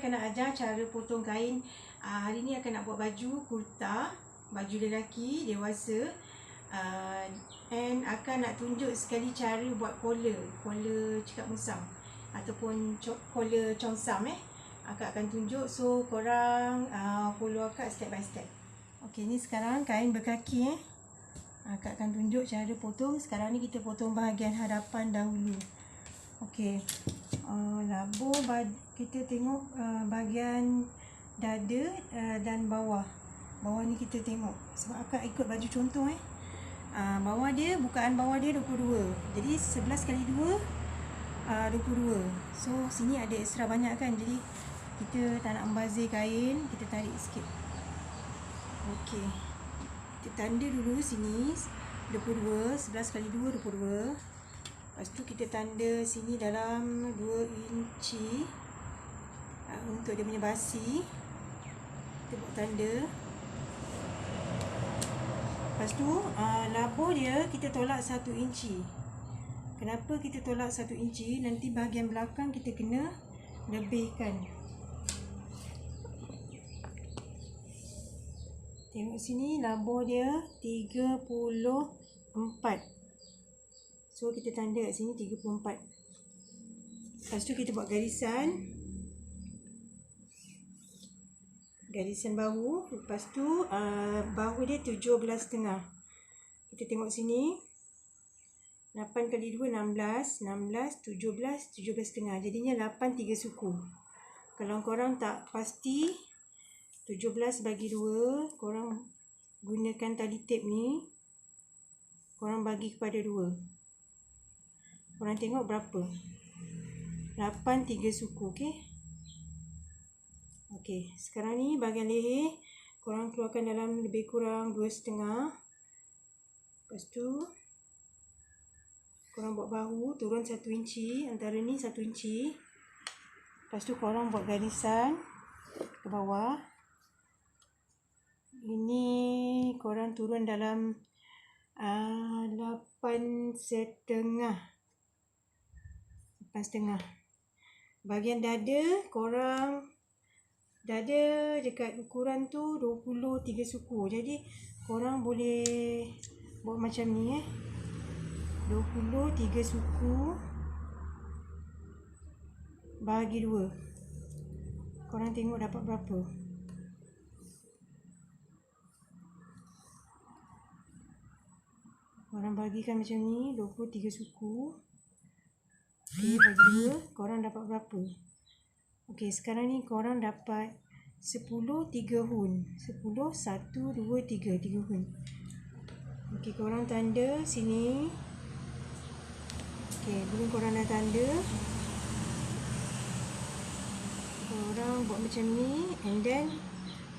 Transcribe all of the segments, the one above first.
akan nak ajar cara potong kain. Hari ni akan nak buat baju kurta, baju lelaki dewasa. And akan nak tunjuk sekali cara buat collar cekak musang ataupun collar congsam Akak akan tunjuk, so korang follow akak step by step. Okey, ni sekarang kain berkaki Akak akan tunjuk cara potong. Sekarang ni kita potong bahagian hadapan dahulu. Okey, labur kita tengok bahagian dada dan bawah. Bawah ni kita tengok sebab akak ikut baju contoh bawah dia, bukaan bawah dia 22. Jadi 11 kali 2 22. So sini ada ekstra banyak kan, jadi kita tak nak membazir kain, kita tarik sikit. Okey, kita tanda dulu sini 22, 11 kali 2 22. Lepas tu kita tanda sini dalam 2 inci untuk dia punya basi. Kita buat tanda. Lepas tu labur dia kita tolak 1 inci. Kenapa kita tolak 1 inci? Nanti bahagian belakang kita kena lebihkan. Tengok sini, labur dia 34. So kita tanda kat sini 34. Lepas tu kita buat garisan bahu. Lepas tu bahu dia 17,5. Kita tengok sini, 8 kali 2 16, 16 17, 17,5. Jadinya 8 3 suku. Kalau korang tak pasti 17 bagi 2, korang gunakan tali tape ni, korang bagi kepada 2. Korang tengok berapa? 8 3 suku. Okey, sekarang ni bahagian leher korang keluarkan dalam lebih kurang 2,5. Lepas tu korang buat bahu turun 1 inci, antara ni 1 inci. Lepas tu korang buat garisan ke bawah. Ini korang turun dalam 8,5. Bahagian dada, korang dada dekat ukuran tu 23 suku. Jadi korang boleh buat macam ni 23 suku bahagi 2. Korang tengok dapat berapa? Korang bagikan macam ni, 23 suku. Okey, bagi 2, korang dapat berapa? Okey, sekarang ni korang dapat 10 3 hun. 10 1 2 3 hun. Okey, korang tanda sini. Okey, belum korang dah tanda, korang buat macam ni, and then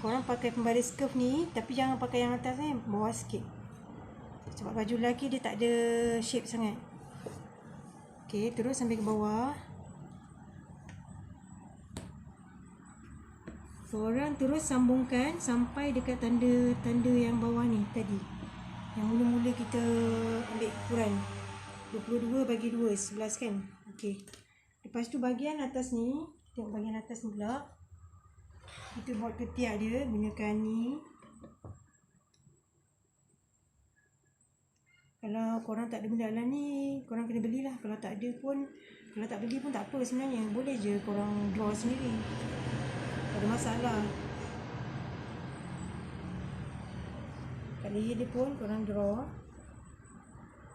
korang pakai pembaris curve ni, tapi jangan pakai yang atas bawah sikit. Sebab baju lelaki dia tak ada shape sangat. Okey, terus sampai ke bawah. Korang terus sambungkan sampai dekat tanda yang bawah ni tadi. Yang mula-mula kita ambil ukuran 22 bagi 2, 11 kan. Okey. Lepas tu bahagian atas ni, tengok bahagian atas ni pula. Kita buat ketiak dia gunakan ni. Kalau korang tak ada benda dalam ni, korang kena belilah. Kalau tak beli pun tak apa sebenarnya. Boleh je korang draw sendiri. Tak ada masalah. Kat leher dia pun korang draw.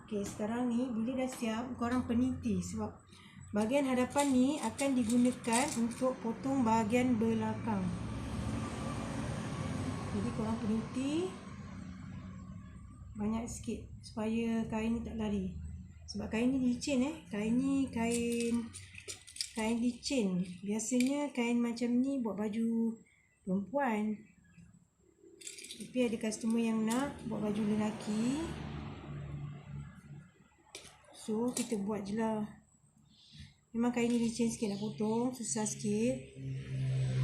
Okey, sekarang ni bila dah siap, korang peniti. Sebab bahagian hadapan ni akan digunakan untuk potong bahagian belakang. Jadi korang peniti banyak sikit supaya kain ni tak lari. Sebab kain ni licin kain ni kain licin. Biasanya kain macam ni buat baju perempuan. Tapi ada customer yang nak buat baju lelaki, so kita buat je lah. Memang kain ni licin sikit nak potong, susah sikit.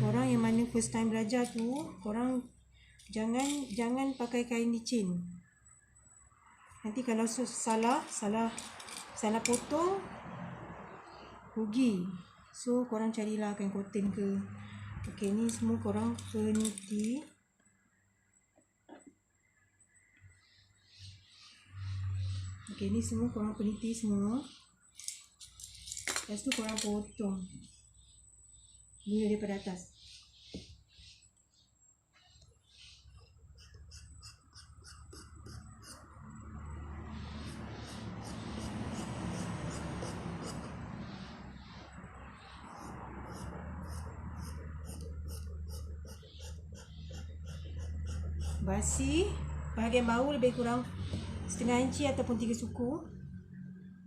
Korang yang mana first time belajar tu, korang jangan pakai kain licin. Nanti kalau salah potong, rugi. So korang carilah kain cotton ke Okey, ni semua korang peniti. Okey, ni semua korang peniti semua. Lepas tu korang potong mula daripada atas. Basi bahagian bawah lebih kurang setengah inci ataupun 3 suku.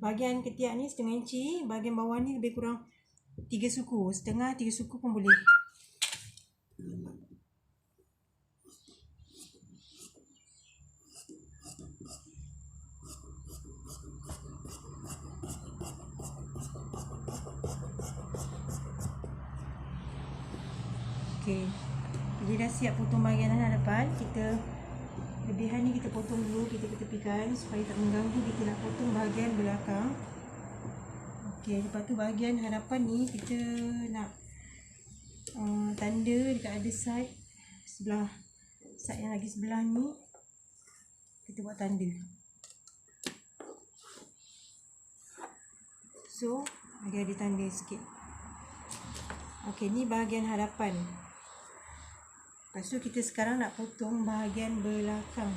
Bahagian ketiak ni setengah inci, bahagian bawah ni lebih kurang 3 suku, setengah 3 suku pun boleh. Okey. Jadi dah siap potong bahagian hadapan, kita lebihan ni kita potong dulu, kita ketepikan supaya tak mengganggu kita nak potong bahagian belakang. Okey, lepas tu bahagian hadapan ni kita nak tanda dekat ada side sebelah, side yang lagi sebelah ni kita buat tanda. So, bagi ada tanda sikit. Okey, ni bahagian hadapan. Lepas tu kita sekarang nak potong bahagian belakang.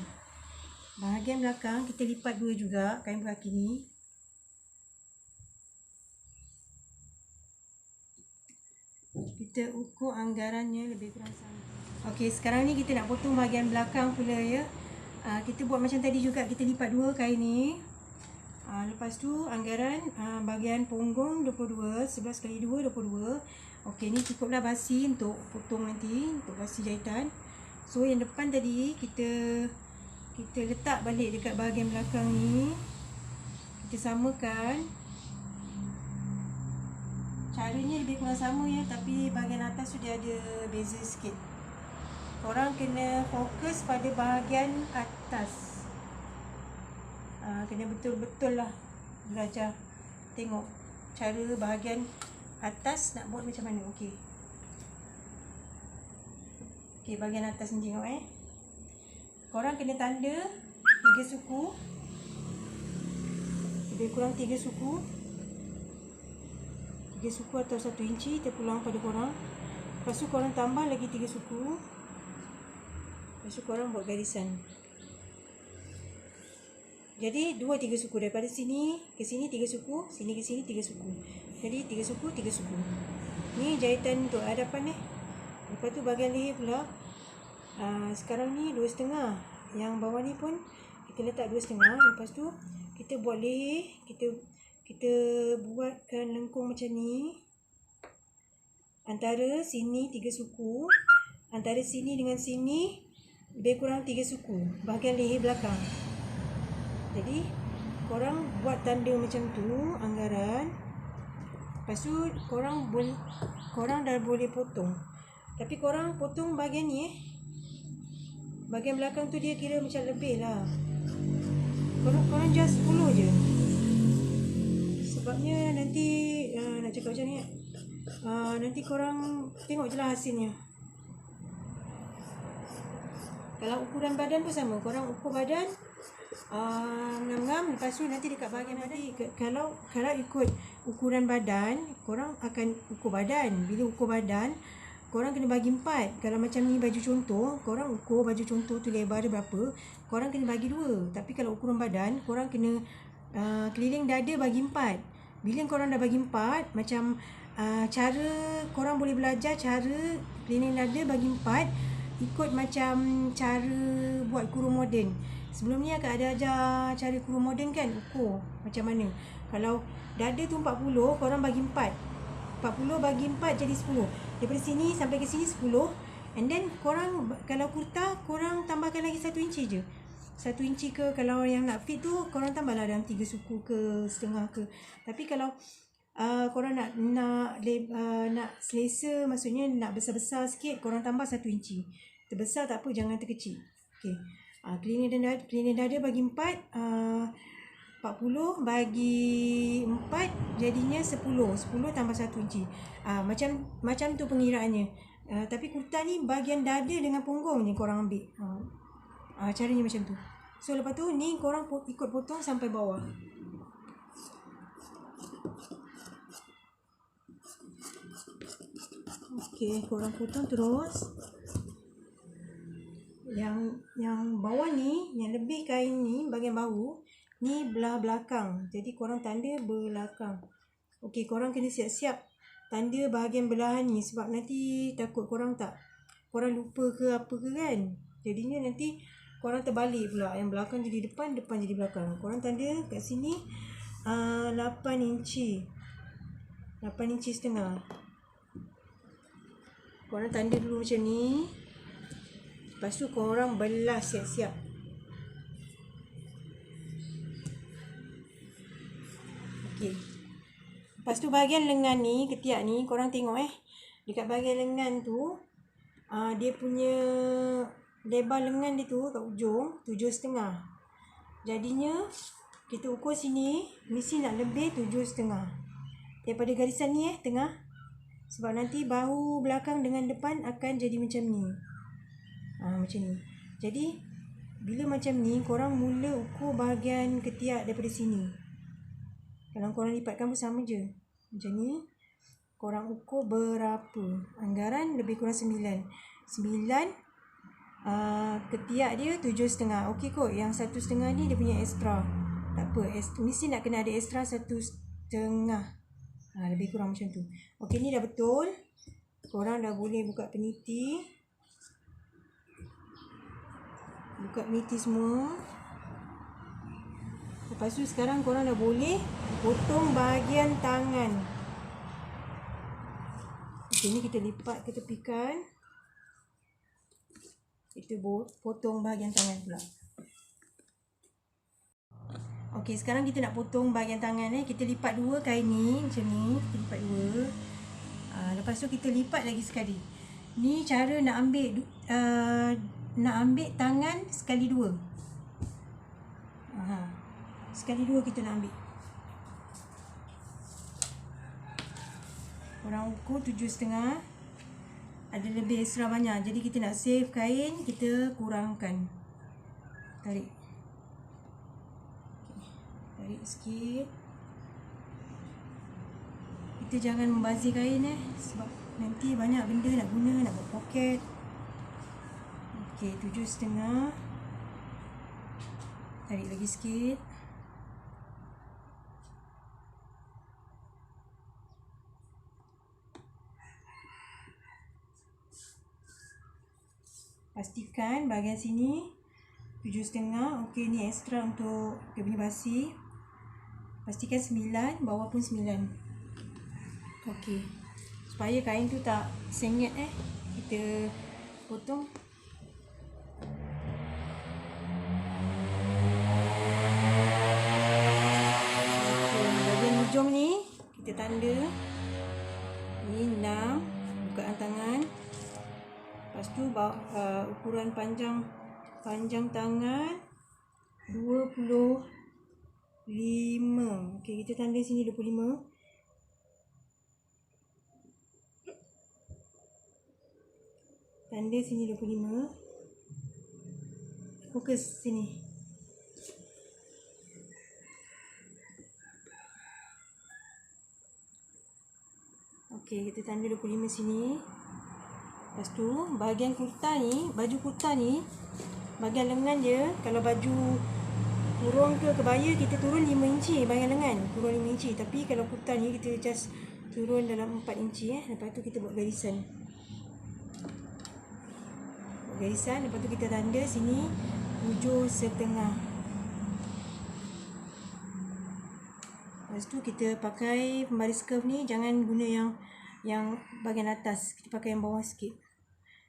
Bahagian belakang kita lipat dua juga kain berkaki ni. Kita ukur anggarannya lebih kurang sama. Okey, sekarang ni kita nak potong bahagian belakang pula ya. Kita buat macam tadi juga, kita lipat dua kain ni. Lepas tu anggaran bahagian punggung 22, 11 kali 2 22. Okey, ni cukuplah basi untuk potong nanti, untuk basi jahitan. So yang depan tadi kita letak balik dekat bahagian belakang ni. Kita samakan. Caranya lebih kurang sama ya, tapi bahagian atas tu dia ada beza sikit. Korang kena fokus pada bahagian atas. Kena betul-betul lah belajar tengok cara bahagian atas nak buat macam mana. Okey. Okey, bahagian atas ni tengok Korang kena tanda 3 suku. Lebih kurang 3 suku. 3 suku atau 1 inci terpulang pada korang. Lepas tu korang tambah lagi 3 suku. Lepas tu korang buat garisan. Jadi 2-3 suku, daripada sini ke sini 3 suku, sini ke sini 3 suku. Jadi 3 suku, 3 suku. Ni jahitan untuk hadapan Lepas tu bahagian leher pula. Sekarang ni 2,5. Yang bawah ni pun kita letak 2,5. Lepas tu kita buat leher, kita buatkan lengkung macam ni. Antara sini 3 suku, antara sini dengan sini lebih kurang 3 suku. Bahagian leher belakang. Jadi korang buat tanda macam tu anggaran. Lepas tu korang dah boleh potong. Tapi korang potong bahagian ni bahagian belakang tu dia kira macam lebih lah. Korang just 10 je. Sebabnya nanti nak cakap macam ni nanti korang tengok je lah hasilnya. Kalau ukuran badan pun sama. Korang ukur badan ngam-ngam. Lepas tu nanti dekat bahagian nanti kalau ikut ukuran badan, korang akan ukur badan. Bila ukur badan, korang kena bagi 4. Kalau macam ni baju contoh, korang ukur baju contoh tu lebar dia berapa, korang kena bagi 2. Tapi kalau ukuran badan, korang kena keliling dada bagi 4. Bila korang dah bagi 4, macam cara korang boleh belajar cara keliling dada bagi 4 ikut macam cara buat kurung moden. Sebelum ni akak ada ajar cara kurung moden kan, ukur macam mana. Kalau dada tu 40, korang bagi 4. 40 bagi 4 jadi 10. Daripada sini sampai ke sini 10. And then korang kalau kurta, korang tambahkan lagi 1 inci je. 1 inci ke, kalau yang nak fit tu korang tambahlah dalam 3 suku ke, setengah ke. Tapi kalau korang nak selesa, maksudnya nak besar-besar sikit, korang tambah 1 inci. Terbesar tak apa, jangan terkecil. Okey. Keliling dada bagi 4, 40 bagi 4 jadinya 10. 10 tambah 1 inci. Macam tu pengiraannya. Tapi kurta ni bahagian dada dengan punggung je korang ambil. Caranya macam tu. So lepas tu ni korang ikut potong sampai bawah. Okey, korang potong terus. Yang bawah ni, yang lebih kain ni bahagian bahu ni belah belakang. Jadi korang tanda belakang. Okey, korang kena siap-siap tanda bahagian belahan ni sebab nanti takut korang lupa ke apa ke kan. Jadinya nanti korang terbalik pula. Yang belakang jadi depan, depan jadi belakang. Korang tanda kat sini 8 inci. 8 inci setengah. Korang tanda dulu macam ni. Lepas tu korang belah siap-siap. Okey. Lepas tu bahagian lengan ni, ketiak ni, korang tengok dekat bahagian lengan tu, dia punya lebar lengan dia tu kat ujung 7,5. Jadinya kita ukur sini, mesti nak lebih 7,5 daripada garisan ni tengah. Sebab nanti bahu belakang dengan depan akan jadi macam ni. Macam ni. Jadi bila macam ni, korang mula ukur bahagian ketiak daripada sini. Kalau korang lipatkan pun sama je. Macam ni. Korang ukur berapa? Anggaran lebih kurang 9. 9 ketiak dia 7,5. Okey kot. Yang 1,5 ni dia punya extra. Tak apa. Mesti nak kena ada extra 1,5. Lebih kurang macam tu. Okey, ni dah betul. Korang dah boleh buka peniti. Buka peniti semua. Lepas tu sekarang korang dah boleh potong bahagian tangan. Okey, ni kita lipat ke tepikan. Kita potong bahagian tangan pula. Okey, sekarang kita nak potong bahagian tangan Kita lipat dua kain ni macam ni. Kita lipat dua. Lepas tu kita lipat lagi sekali. Ni cara nak ambil tangan sekali dua. Sekali dua kita nak ambil. Korang ukur 7,5. Ada lebih extra banyak. Jadi kita nak save kain, kita kurangkan. Tarik. Tarik sikit. Kita jangan membazir kain sebab nanti banyak benda nak guna, nak buat poket. Okey, 7,5. Tarik lagi sikit. Pastikan bahagian sini 7,5. Okey, ni extra untuk dia punya basi. Pastikan 9, bawah pun 9. Okey. Supaya kain tu tak sengit kita potong. Okey, bahagian hujung ni kita tanda. Ni 6 bukaan tangan. Lepas tu ukuran panjang tangan 25. Okey, kita tanda sini 25. Tanda sini 25. Fokus sini. Okey, kita tanda 25 sini. Lepas tu bahagian kurta ni, baju kurta ni, bahagian lengan dia, kalau baju kurung ke kebaya kita turun 5 inci bahagian lengan, turun 5 inci. Tapi kalau kurta ni kita just turun dalam 4 inci Lepas tu kita buat garisan. Lepas tu kita tanda sini 7,5. Lepas tu kita pakai pembaris curve ni, jangan guna yang bahagian atas, kita pakai yang bawah sikit.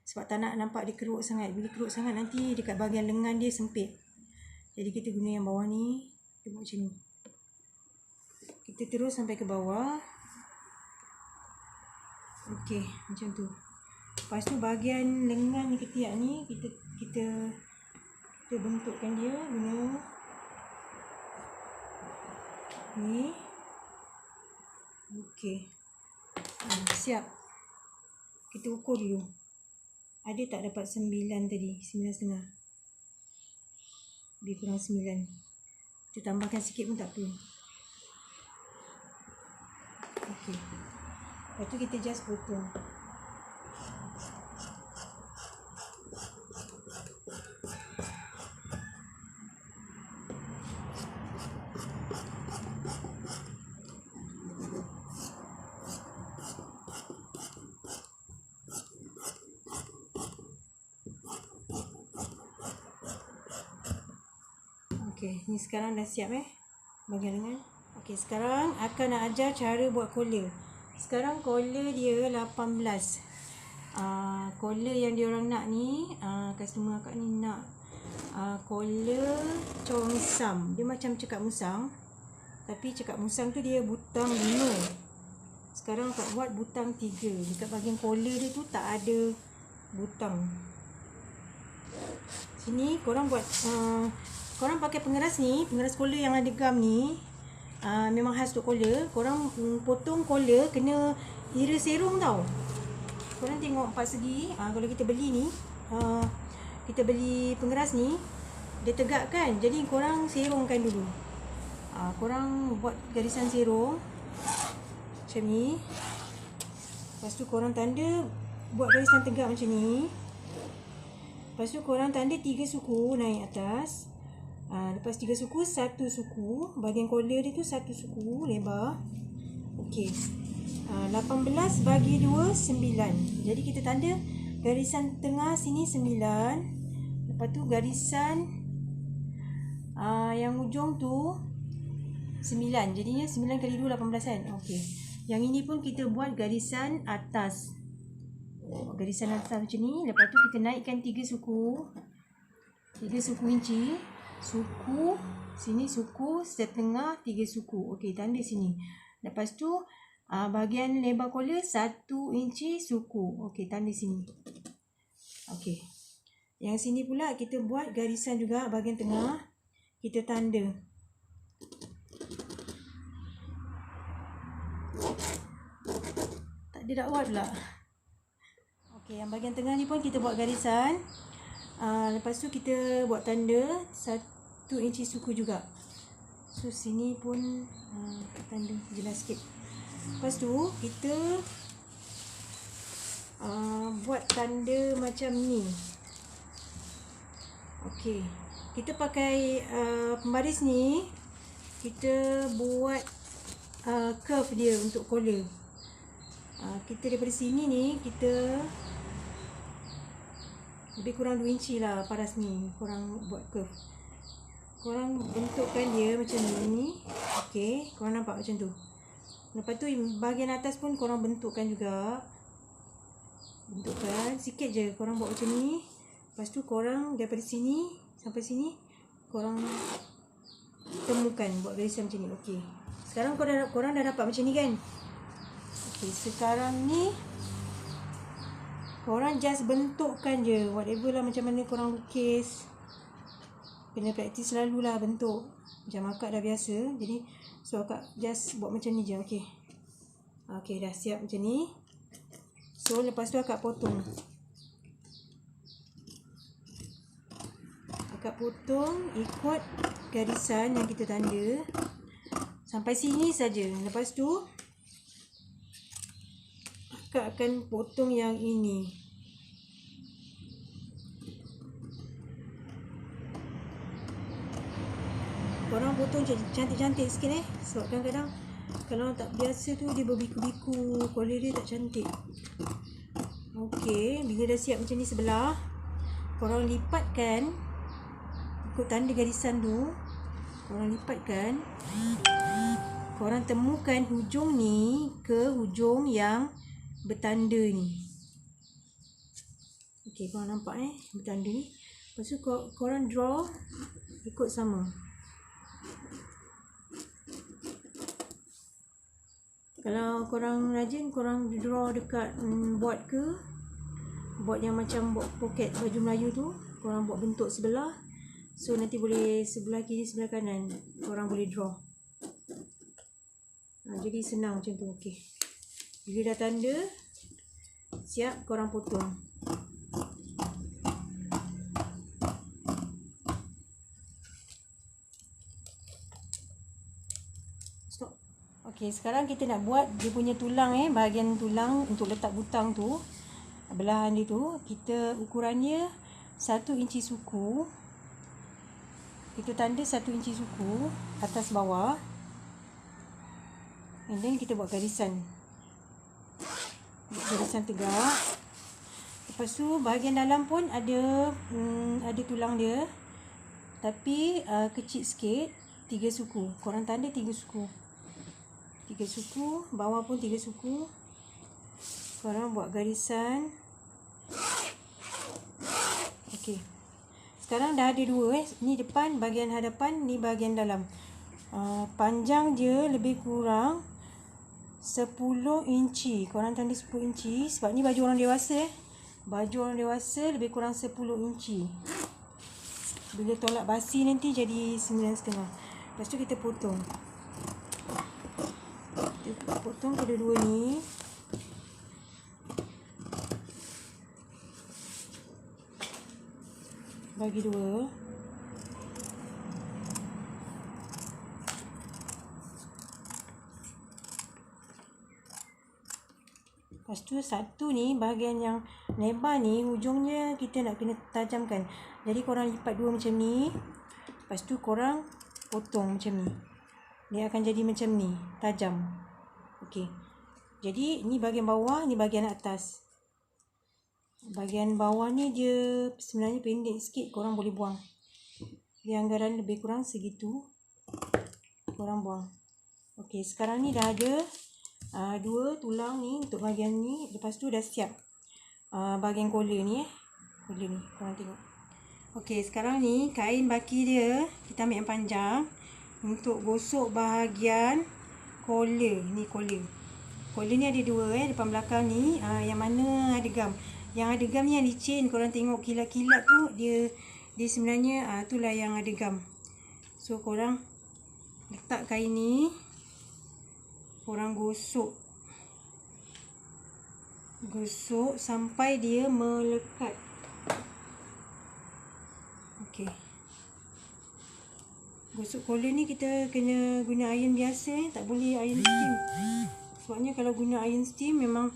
Sebab tak nak nampak dia keruk sangat. Bila keruk sangat nanti dekat bahagian lengan dia sempit. Jadi kita guna yang bawah ni. Kita buat macam ni. Kita terus sampai ke bawah. Okey, macam tu. Lepas tu bahagian lengan ketiak ni kita bentukkan dia guna ni. Okey. Siap. Kita ukur dulu. Ada tak dapat 9 tadi? 9,5. Lebih kurang 9. Kita tambahkan sikit pun tak apa. Okey. Lepas tu kita just potong. Okey, ni sekarang dah siap bahagian lengan. Okey, sekarang akan nak ajar cara buat collar. Sekarang collar dia 18. Collar yang diorang nak ni, customer akak ni nak collar Cheongsam. Dia macam cekak musang, tapi cekak musang tu dia butang 5. Sekarang akak buat butang 3. Dekat bahagian collar dia tu tak ada butang. Sini korang buat korang pakai pengeras ni, pengeras collar yang ada gam ni, memang khas untuk collar. Korang potong collar kena ira serong tau. Korang tengok 4 segi. Kalau kita beli ni, kita beli pengeras ni, dia tegak kan. Jadi korang serongkan dulu. Korang buat garisan serong macam ni. Lepas tu korang tanda, buat garisan tegak macam ni. Lepas tu korang tanda 3 suku naik atas. Lepas 3 suku, 1 suku. Bahagian collar dia tu 1 suku lebar. Okey. 18 bagi 2, 9. Jadi kita tanda garisan tengah sini 9. Lepas tu garisan yang hujung tu 9. Jadinya 9 kali 2, 18 kan. Okey. Yang ini pun kita buat garisan atas. Garisan atas macam ni. Lepas tu kita naikkan 3 suku. 3 suku inci. Suku sini, suku setengah, 3 suku. Okey, tanda sini. Lepas tu bahagian lebar collar 1 inci suku. Okey, tanda sini. Okey. Yang sini pula kita buat garisan juga bahagian tengah. Kita tanda. Tak ada dakwat pula. Okey, yang bahagian tengah ni pun kita buat garisan. Lepas tu kita buat tanda 1 inci suku juga. So sini pun tanda jelas sikit. Lepas tu kita buat tanda macam ni. Okey, kita pakai pembaris ni. Kita buat curve dia untuk collar. Kita daripada sini ni kita lebih kurang 2 inci lah paras ni. Korang buat curve. Korang bentukkan dia macam ni. Okey, korang nampak macam tu. Lepas tu bahagian atas pun korang bentukkan juga. Bentukkan sikit je. Korang buat macam ni. Lepas tu korang daripada sini sampai sini korang temukan buat garisan macam ni. Okey. Sekarang korang dah dapat macam ni kan? Okey, sekarang ni korang just bentukkan je. Whatever lah, macam mana korang lukis. Kena praktis selalu lah bentuk. Macam akak dah biasa. Jadi so akak just buat macam ni je. Okey. Okey, dah siap macam ni. So lepas tu akak potong. Akak potong ikut garisan yang kita tanda. Sampai sini saja. Lepas tu akak akan potong yang ini. Korang potong cantik-cantik sikit sebab kadang-kadang kalau tak biasa tu dia berbiku-biku, collar dia tak cantik. Okey, bila dah siap macam ni sebelah, korang lipatkan ikut tanda garisan tu. Korang lipatkan. Korang temukan hujung ni ke hujung yang bertanda ni. Okey, korang nampak bertanda ni. Lepas tu korang draw ikut sama. Kalau korang rajin, korang draw dekat board ke, board yang macam board poket baju Melayu tu, korang buat bentuk sebelah. So nanti boleh sebelah kiri, sebelah kanan korang boleh draw. Jadi senang macam tu. Okey, bila dah tanda siap korang potong. Stop. Okey, sekarang kita nak buat dia punya tulang bahagian tulang untuk letak butang tu. Belahan dia tu, kita ukurannya 1 inci suku. Kita tanda 1 inci suku atas bawah. And then kita buat garisan. Buat garisan tegak. Lepas tu bahagian dalam pun ada tulang dia. Tapi kecil sikit, 3 suku. Korang tanda 3 suku. 3 suku, bawah pun 3 suku. Korang buat garisan. Okey. Sekarang dah ada 2 Ni depan, bahagian hadapan, ni bahagian dalam. Panjang dia lebih kurang 10 inci. Korang tanda 10 inci sebab ni baju orang dewasa Baju orang dewasa lebih kurang 10 inci. Bila tolak basi nanti jadi 9,5. Lepas tu kita potong. Kita potong kedua-dua ni. Bagi 2. Lepas tu satu ni, bahagian yang lebar ni, hujungnya kita nak kena tajamkan. Jadi korang lipat 2 macam ni. Lepas tu korang potong macam ni. Dia akan jadi macam ni, tajam. Okey. Jadi ni bahagian bawah, ni bahagian atas. Bahagian bawah ni dia sebenarnya pendek sikit, korang boleh buang. Dia anggaran lebih kurang segitu. Korang buang. Okey, sekarang ni dah ada 2 tulang ni untuk bahagian ni. Lepas tu dah siap bahagian collar ni collar ni, korang tengok. Okey, sekarang ni kain baki dia kita ambil yang panjang untuk gosok bahagian collar. Ni collar. Collar ni ada 2 depan belakang ni. Yang mana ada gam. Yang ada gam ni yang licin. Korang tengok kilat-kilat tu dia sebenarnya itulah yang ada gam. So korang letak kain ni, korang gosok sampai dia melekat. Okey. Gosok collar ni kita kena guna iron biasa, tak boleh iron steam. Sebabnya kalau guna iron steam memang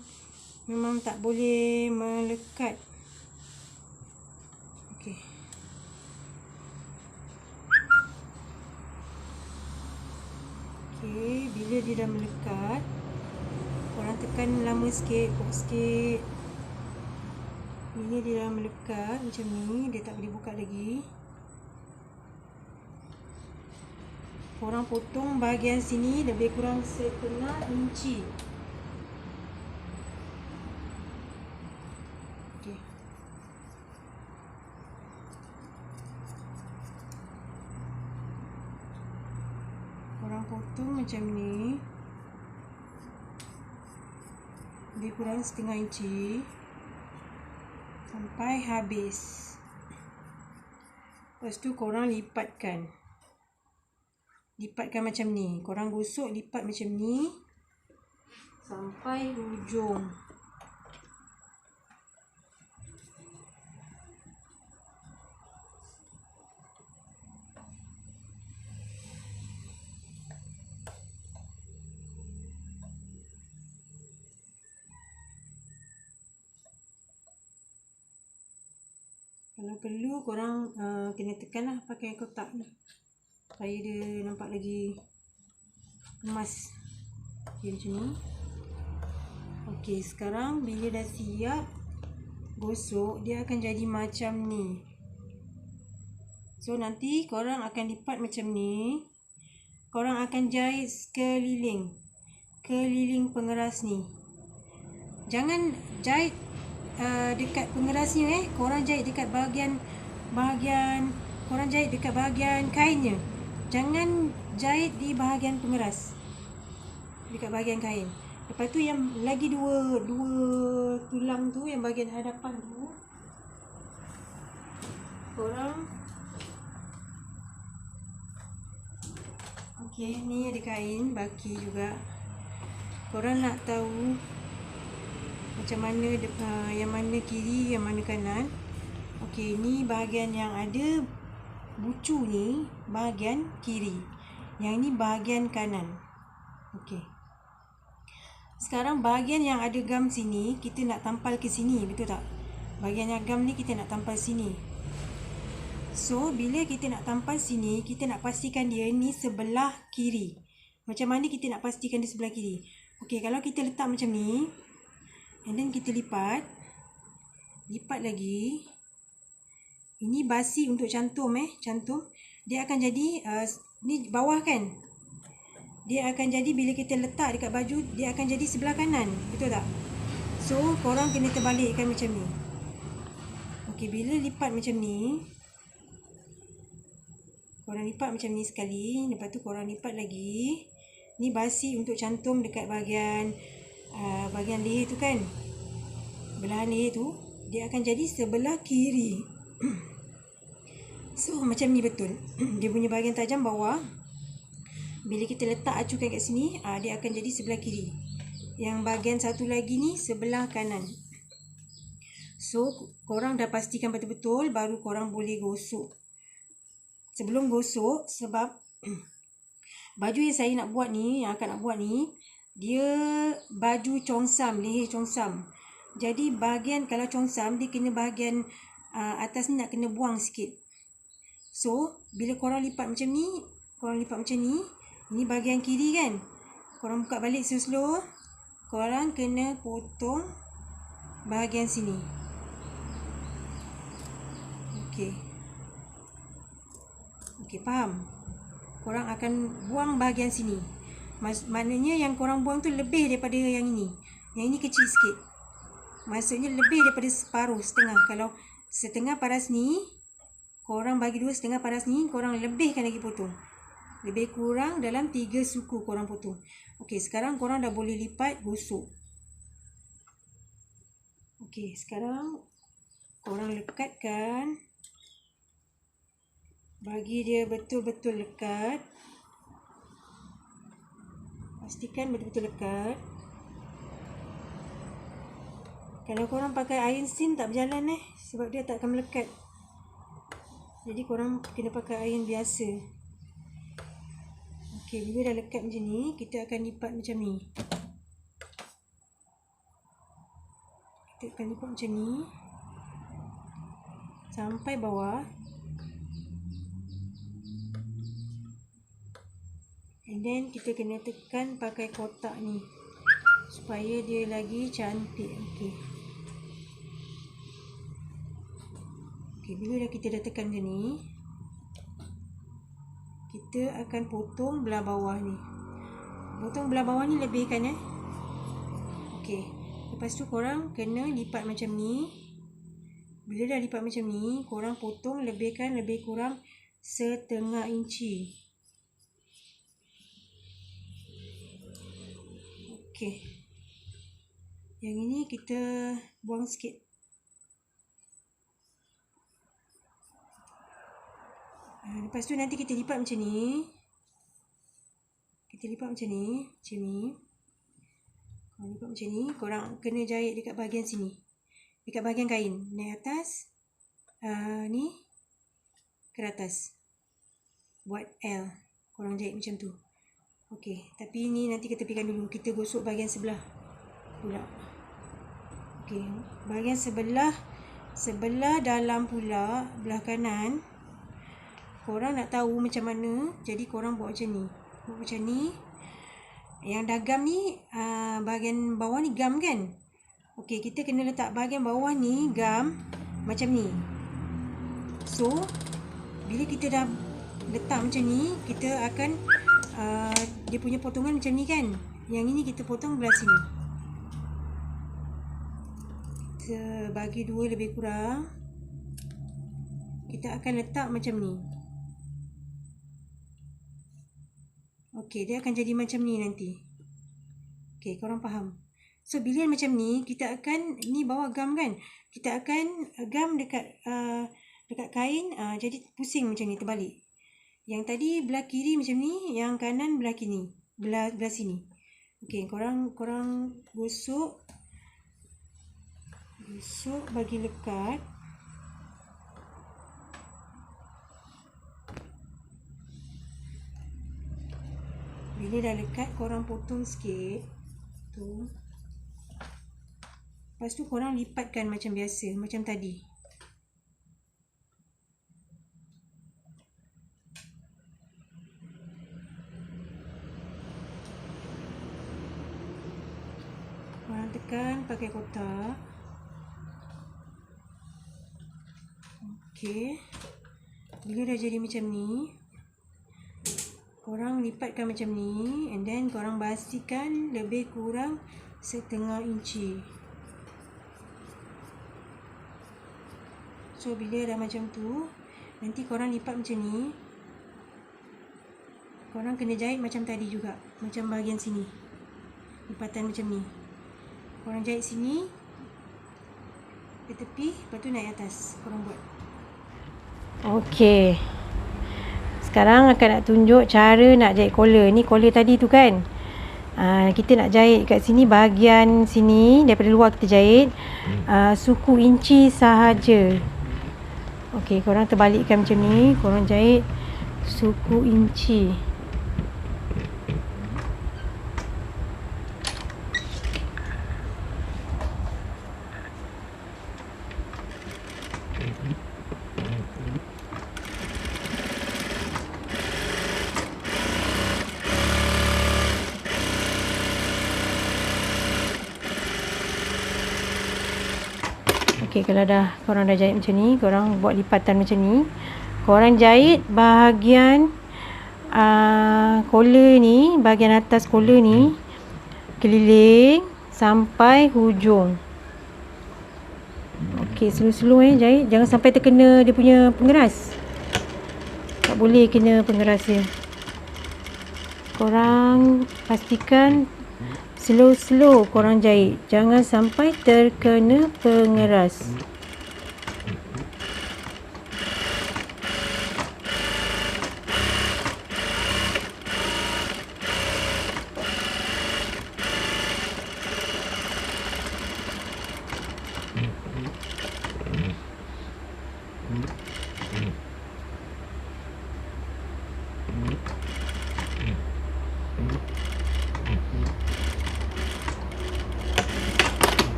tak boleh melekat. Okey. Okey, bila dia dah melekat, korang tekan lama sikit, kuat sikit. Bila dia dah melekat macam ni, dia tak boleh buka lagi. Korang potong bahagian sini lebih kurang 1/2 inci. Okey. Korang potong macam ni, lebih kurang 1/2 inci sampai habis. Lepas tu korang lipatkan macam ni. Korang gosok, lipat macam ni sampai hujung. Kalau perlu korang kena tekanlah pakai kotak ni supaya dia nampak lagi emas. Okey, macam ni. Okey, sekarang bila dah siap gosok, dia akan jadi macam ni. So nanti korang akan lipat macam ni. Korang akan jahit sekeliling pengeras ni. Jangan jahit dekat pengeras ni korang jahit dekat bahagian korang jahit dekat bahagian kainnya. Jangan jahit di bahagian pengeras, dekat bahagian kain. Lepas tu yang lagi dua tulang tu, yang bahagian hadapan tu, korang okey, ni ada kain baki juga. Korang nak tahu macam mana yang mana kiri, yang mana kanan. Okey, ni bahagian yang ada bucu ni bahagian kiri. Yang ni bahagian kanan. Okey. Sekarang bahagian yang ada gam sini kita nak tampal ke sini, betul tak? Bahagian yang gam ni kita nak tampal sini. So, bila kita nak tampal sini, kita nak pastikan dia ni sebelah kiri. Macam mana kita nak pastikan dia sebelah kiri? Okey, kalau kita letak macam ni, and then kita lipat lagi. Ini basi untuk cantum cantum. Dia akan jadi ni bawah kan? Dia akan jadi bila kita letak dekat baju, dia akan jadi sebelah kanan, betul tak? So, korang kena terbalikkan macam ni. Okey, bila lipat macam ni, korang lipat macam ni sekali, lepas tu korang lipat lagi. Ni basi untuk cantum dekat bahagian leher tu kan. Belahan leher tu, dia akan jadi sebelah kiri. So, macam ni betul. Dia punya bahagian tajam bawah. Bila kita letak acukan kat sini, dia akan jadi sebelah kiri. Yang bahagian satu lagi ni sebelah kanan. So, korang dah pastikan betul-betul, baru korang boleh gosok. Sebelum gosok, sebab baju yang saya nak buat ni, yang akan nak buat ni, dia baju congsam, leher congsam. Jadi bahagian kalau congsam, dia kena bahagian atas ni nak kena buang sikit. So, bila korang lipat macam ni, ini bahagian kiri kan. Korang buka balik slow-slow, korang kena potong bahagian sini. Okey, faham? Korang akan buang bahagian sini. Maknanya yang korang buang tu lebih daripada yang ini. Yang ini kecil sikit. Maksudnya lebih daripada separuh, setengah. Kalau setengah paras ni, korang bagi dua, setengah paras ni, korang lebihkan lagi potong. Lebih kurang dalam 3 suku korang potong. Okey, sekarang korang dah boleh lipat, gosok. Okey, sekarang korang lekatkan. Bagi dia betul-betul lekat. Pastikan betul-betul lekat. Kalau korang pakai iron steam tak berjalan sebab dia tak akan melekat. Jadi korang kena pakai iron biasa. Okey, bila dah lekat macam ni, kita akan lipat macam ni. Kita akan lipat macam ni sampai bawah. And then kita kena tekan pakai kotak ni supaya dia lagi cantik. Okey, bila kita dah tekan macam ni, kita akan potong belah bawah ni. Potong belah bawah ni lebihkan Okey, lepas tu korang kena lipat macam ni. Bila dah lipat macam ni, korang potong lebihkan lebih kurang 1/2 inci. Okey. Yang ini kita buang sikit. Lepas tu nanti kita lipat macam ni. Kita lipat macam ni. Kalau lipat macam ni, korang kena jahit dekat bahagian sini. Dekat bahagian kain. Naik atas. Ni. Ke atas. Buat L. Korang jahit macam tu. Okey, tapi ni nanti kita tepikan dulu. Kita gosok bahagian sebelah pula. Okey, bahagian sebelah dalam pula, belah kanan. Korang nak tahu macam mana, jadi korang buat macam ni. Buat macam ni. Yang dah gam ni, bahagian bawah ni gam kan? Okey, kita kena letak bahagian bawah ni gam macam ni. So, bila kita dah letak macam ni, kita akan dia punya potongan macam ni kan. Yang ini kita potong belah sini. Kita bagi dua lebih kurang. Kita akan letak macam ni. Okey, dia akan jadi macam ni nanti. Okey, korang faham? So, bila macam ni, kita akan, ni bawah gam kan? Kita akan gam dekat kain, jadi pusing macam ni, terbalik. Yang tadi belah kiri macam ni, yang kanan belah kiri, belah sini. Okey, korang gosok Esok bagi lekat. Bila dah lekat, korang potong sikit. Tu. Lepas tu korang lipatkan macam biasa, macam tadi. Korang tekan pakai kotak. Okey. Bila dah jadi macam ni, korang lipatkan macam ni, and then korang basikan lebih kurang setengah inci. So bila dah macam tu, nanti korang lipat macam ni. Korang kena jahit macam tadi juga, macam bahagian sini. Lipatan macam ni. Korang jahit sini ke tepi, lepas tu naik atas. Korang buat. Okey. Sekarang akan nak tunjuk cara nak jahit collar. Ni collar tadi tu kan. Kita nak jahit kat sini, bahagian sini daripada luar kita jahit suku inci sahaja. Okey, korang terbalikkan macam ni, korang jahit suku inci. Okey, kalau korang dah jahit macam ni, korang buat lipatan macam ni. Korang jahit bahagian collar ni, bahagian atas collar ni keliling sampai hujung. Okey, slow-slow jahit, jangan sampai terkena dia punya pengeras. Tak boleh kena pengeras dia. Korang pastikan slow-slow korang jahit, jangan sampai terkena pengeras.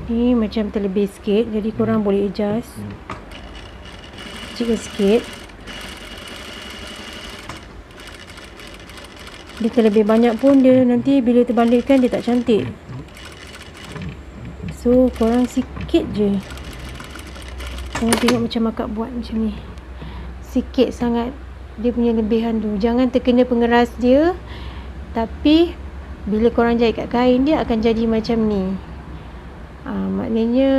Ni macam terlebih sikit, jadi korang boleh adjust kecilkan sikit. Dia terlebih banyak pun dia nanti bila terbalikkan dia tak cantik. So korang sikit je. Korang tengok macam akak buat macam ni, sikit sangat dia punya lebihan tu. Jangan terkena pengeras dia, tapi bila korang jahit kat kain dia akan jadi macam ni. Maknanya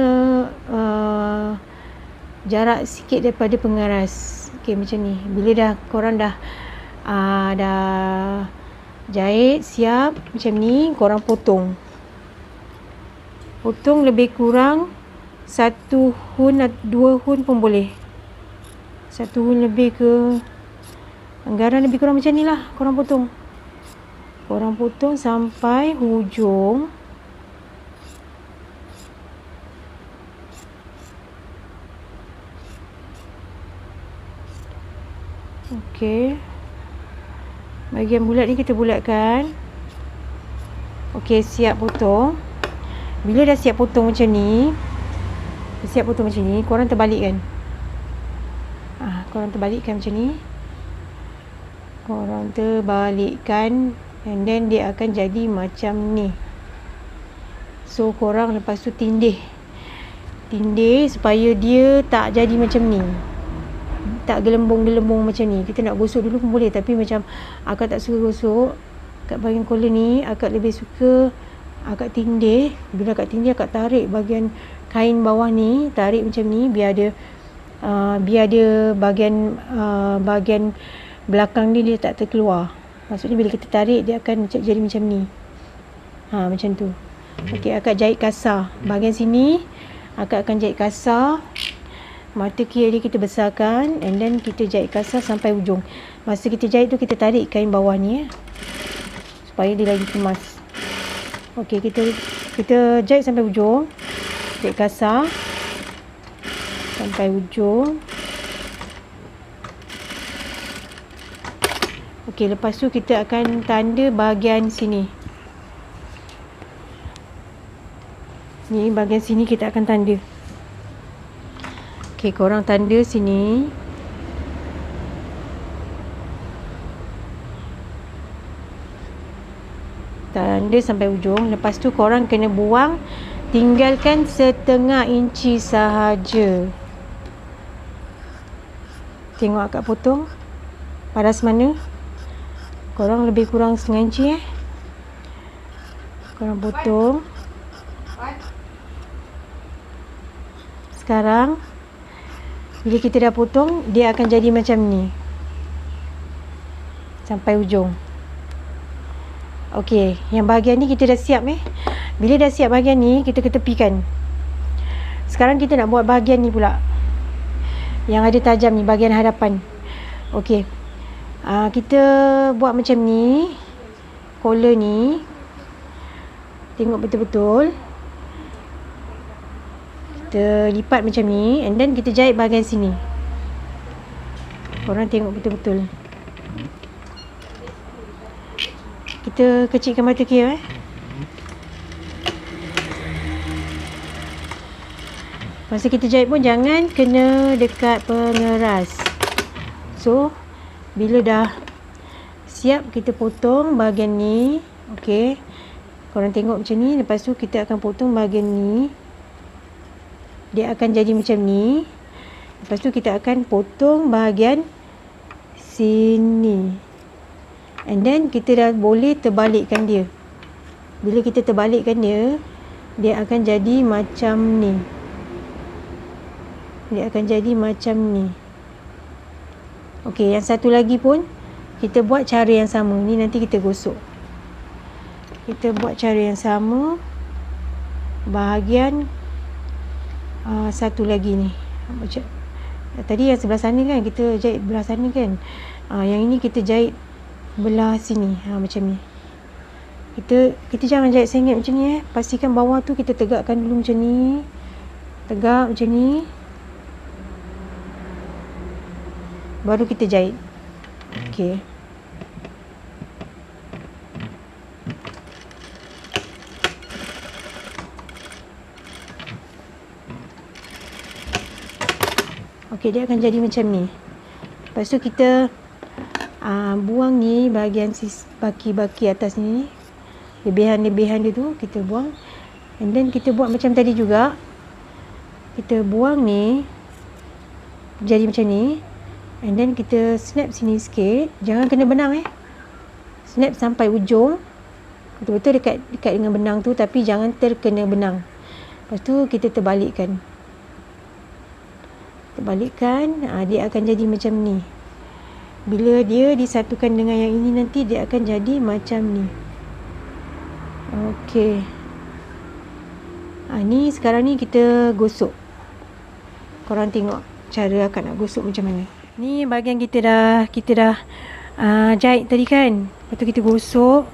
jarak sikit daripada pengeras. Okey, macam ni. Bila korang dah jahit siap macam ni, korang potong. Potong lebih kurang 1 hun atau 2 hun pun boleh. 1 hun lebih ke, anggaran lebih kurang macam ni lah korang potong. Korang potong sampai hujung. Okey. Bahagian bulat ni kita bulatkan. Okey, siap potong. Bila dah siap potong macam ni, korang terbalikkan. Korang terbalikkan macam ni. Korang terbalikkan, and then dia akan jadi macam ni. So korang lepas tu tindih supaya dia tak jadi macam ni, tak gelembung-gelembung macam ni. Kita nak gosok dulu pun boleh, tapi macam akak tak suka gosok kat bahagian collar ni, akak lebih suka akak tindih. Bila akak tindih, akak tarik bahagian kain bawah ni, tarik macam ni, biar dia bahagian belakang ni dia tak terkeluar. Maksudnya bila kita tarik dia akan jadi macam ni. Macam tu. Okey, akak jahit kasar bahagian sini. Akak akan jahit kasar. Mata kiri kita besarkan, and then kita jahit kasar sampai hujung. Masa kita jahit tu kita tarik kain bawah ni supaya dia lagi kemas. Okey, kita Kita jahit sampai ujung. Jahit kasar sampai ujung. Okey, lepas tu kita akan tanda bahagian sini. Ni bahagian sini kita akan tanda. Okey, korang tanda sini. Tanda sampai ujung. Lepas tu korang kena buang, tinggalkan setengah inci sahaja. Tengok akak potong paras mana. Korang lebih kurang setengah inci korang potong. Sekarang bila kita dah potong, dia akan jadi macam ni sampai ujung. Okey, yang bahagian ni kita dah siap Bila dah siap bahagian ni, kita ketepikan. Sekarang kita nak buat bahagian ni pula, yang ada tajam ni, bahagian hadapan. Okey, kita buat macam ni. Collar ni tengok betul-betul. Kita lipat macam ni, and then kita jahit bahagian sini. Korang tengok betul-betul. Kita kecilkan mata kira Masa kita jahit pun jangan kena dekat pengeras. So, bila dah siap, kita potong bahagian ni. Okey, korang tengok macam ni. Lepas tu kita akan potong bahagian ni. Dia akan jadi macam ni. Lepas tu kita akan potong bahagian sini. And then kita dah boleh terbalikkan dia. Bila kita terbalikkan dia, dia akan jadi macam ni. Dia akan jadi macam ni. Okey, yang satu lagi pun kita buat cara yang sama. Ni nanti kita gosok. Kita buat cara yang sama. Bahagian satu lagi ni. Macam tadi yang sebelah sana kan, kita jahit belah sana kan. Yang ini kita jahit belah sini. Macam ni. Kita jangan jahit sengit macam ni Pastikan bawah tu kita tegakkan dulu macam ni. Tegak macam ni. Baru kita jahit. Okey. Okey, dia akan jadi macam ni. Lepas tu kita buang ni bahagian baki-baki atas ni. Lebihan-lebihan dia tu kita buang. And then kita buat macam tadi juga. Kita buang ni jadi macam ni. And then kita snap sini sikit. Jangan kena benang Snap sampai ujung. Betul-betul dekat dengan benang tu, tapi jangan terkena benang. Lepas tu kita terbalikkan. Dia akan jadi macam ni. Bila dia disatukan dengan yang ini nanti, dia akan jadi macam ni. Okey. Ni sekarang ni kita gosok. Korang tengok cara akak nak gosok macam mana. Ni bahagian kita dah jahit tadi kan. Lepas tu kita gosok.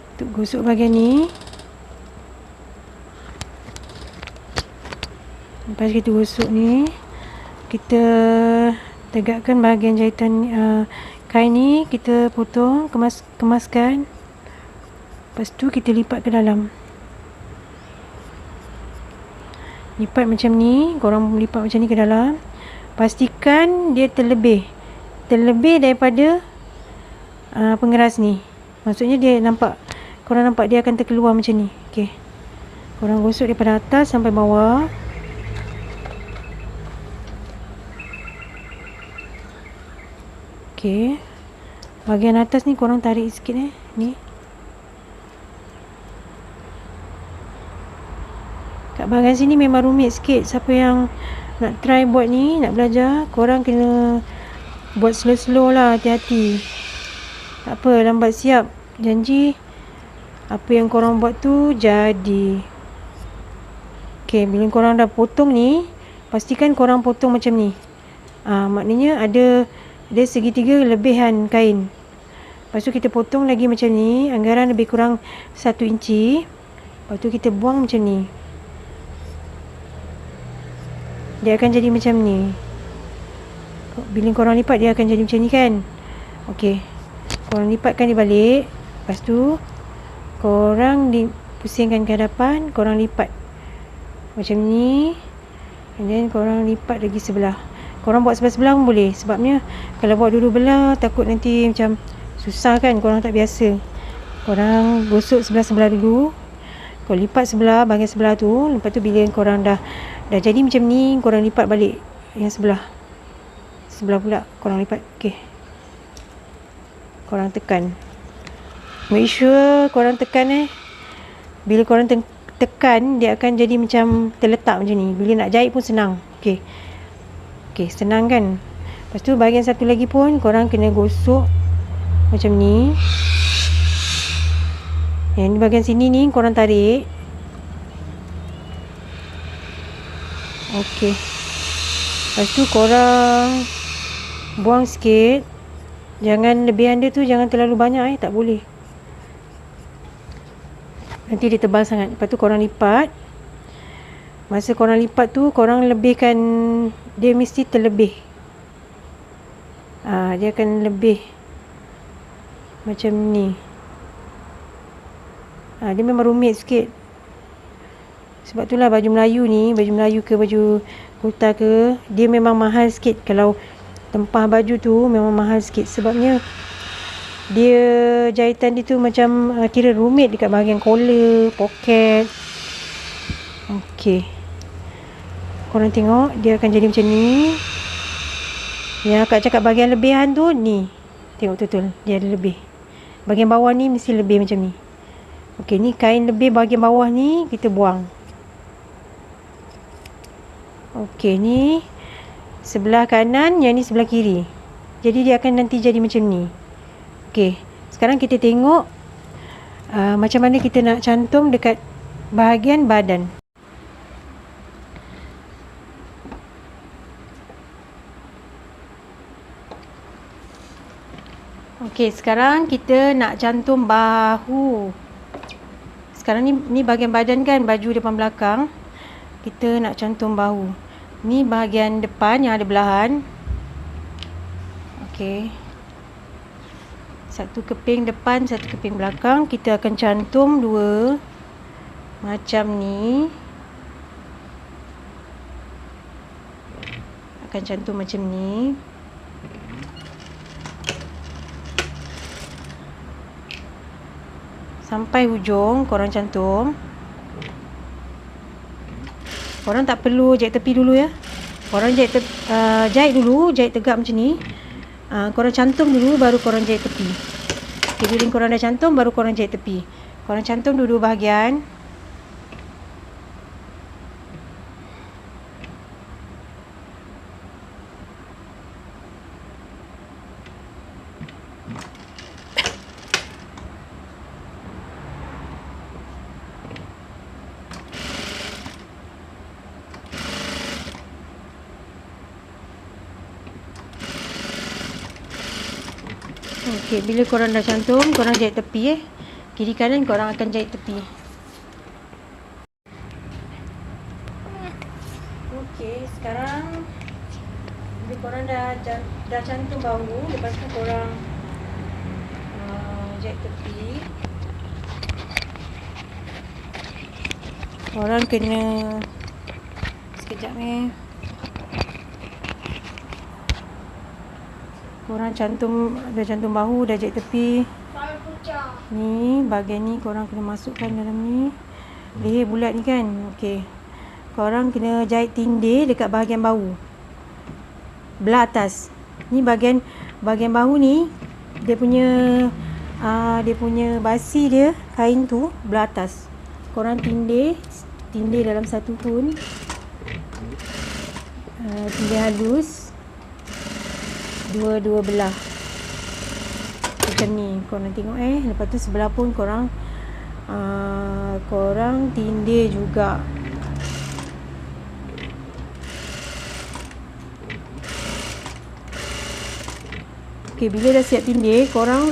Untuk gosok bahagian ni. Lepas kita gosok ni, kita tegakkan bahagian jahitan kain ni. Kita potong, kemaskan. Lepas tu kita lipat ke dalam. Lipat macam ni. Korang lipat macam ni ke dalam. Pastikan dia terlebih daripada pengeras ni. Maksudnya dia nampak, korang nampak dia akan terkeluar macam ni. Okey. Korang gosok daripada atas sampai bawah. Okey. Bahagian atas ni korang tarik sikit ni. Kat bahagian sini memang rumit sikit. Siapa yang nak try buat ni, nak belajar, korang kena buat slow-slow lah, hati-hati. Tak apa, lambat siap. Janji apa yang korang buat tu jadi. Okey, bila korang dah potong ni, pastikan korang potong macam ni. Maknanya ada segitiga lebihan kain. Lepas tu kita potong lagi macam ni, anggaran lebih kurang 1 inci. Lepas tu kita buang macam ni. Dia akan jadi macam ni. Bila korang lipat dia akan jadi macam ni kan. Okey. Korang lipatkan dia balik. Lepas tu korang pusingkan ke hadapan, korang lipat macam ni. And then korang lipat lagi sebelah. Korang buat sebelah-sebelah pun boleh. Sebabnya kalau buat dua-dua belah takut nanti macam susah kan, korang tak biasa. Korang gosok sebelah-sebelah dulu. Korang lipat sebelah, bahagian sebelah tu. Lepas tu bila korang dah jadi macam ni, korang lipat balik yang sebelah pula korang lipat. Okey, korang tekan. Make sure korang tekan bila korang tekan, dia akan jadi macam terletak macam ni. Bila nak jahit pun senang. Okey, senang kan. Lepas tu bahagian satu lagi pun korang kena gosok macam ni. Yang ni bahagian sini ni korang tarik. Okey, lepas tu korang buang sikit. Jangan lebihan dia tu jangan terlalu banyak tak boleh. Nanti dia tebal sangat. Lepas tu korang lipat. Masa korang lipat tu korang lebihkan, dia mesti terlebih. Dia akan lebih macam ni. Dia memang rumit sikit. Sebab itulah baju Melayu ke baju kurta ke, dia memang mahal sikit. Kalau tempah baju tu memang mahal sikit. Sebabnya dia jahitan dia tu macam kira rumit dekat bahagian collar, poket. Okey, korang tengok dia akan jadi macam ni. Yang akak cakap bahagian lebihan tu ni, tengok betul-betul dia ada lebih. Bahagian bawah ni mesti lebih macam ni. Okey, ni kain lebih bahagian bawah ni kita buang. Okey, ni sebelah kanan, yang ni sebelah kiri. Jadi dia akan nanti jadi macam ni. Okey, sekarang kita tengok macam mana kita nak cantum dekat bahagian badan. Okey, sekarang kita nak cantum bahu. Sekarang ni bahagian badan kan, baju depan belakang. Kita nak cantum bahu. Ni bahagian depan yang ada belahan. Okey, satu keping depan, satu keping belakang. Kita akan cantum dua macam ni. Akan cantum macam ni. Sampai hujung korang cantum. Korang tak perlu jahit tepi dulu ya. Korang jahit dulu, jahit tegak macam ni. Korang cantum dulu baru korang jahit tepi. Okay, bila korang dah cantum baru korang jahit tepi. Korang cantum dua-dua bahagian. Okey, bila korang dah cantum, korang jahit tepi kiri kanan korang akan jahit tepi. Okey, sekarang bila korang dah cantum bahu, lepas tu korang jahit tepi. Korang kena sekejap korang dah cantum bahu, dah jahit tepi. Ni bahagian ni korang kena masukkan dalam ni. Leher bulat ni kan. Okey, korang kena jahit tindih dekat bahagian bahu belah atas. Ni bahagian bahu ni, dia punya basi dia, kain tu belah atas. Korang tindih dalam satu pun. Tindih halus dua-dua belah macam ni. Korang tengok lepas tu sebelah pun korang tindih juga. Okey, bila dah siap tindih, korang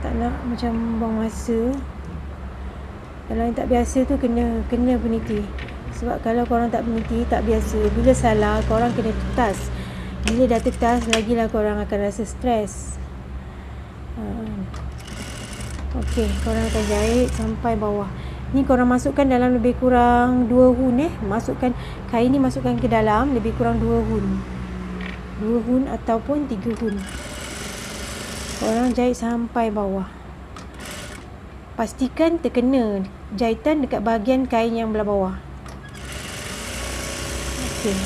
Tak nak macam buang masa. Kalau yang tak biasa tu kena peniti. Sebab kalau korang tak peniti, tak biasa, bila salah korang kena tetas. Bila dah tetas, lagilah korang akan rasa stres. Okey, korang akan jahit sampai bawah. Ni korang masukkan dalam lebih kurang 2 hun Masukkan kain ni, masukkan ke dalam lebih kurang 2 hun. 2 hun ataupun 3 hun. Korang jahit sampai bawah. Pastikan terkena jahitan dekat bahagian kain yang belah bawah. Okey.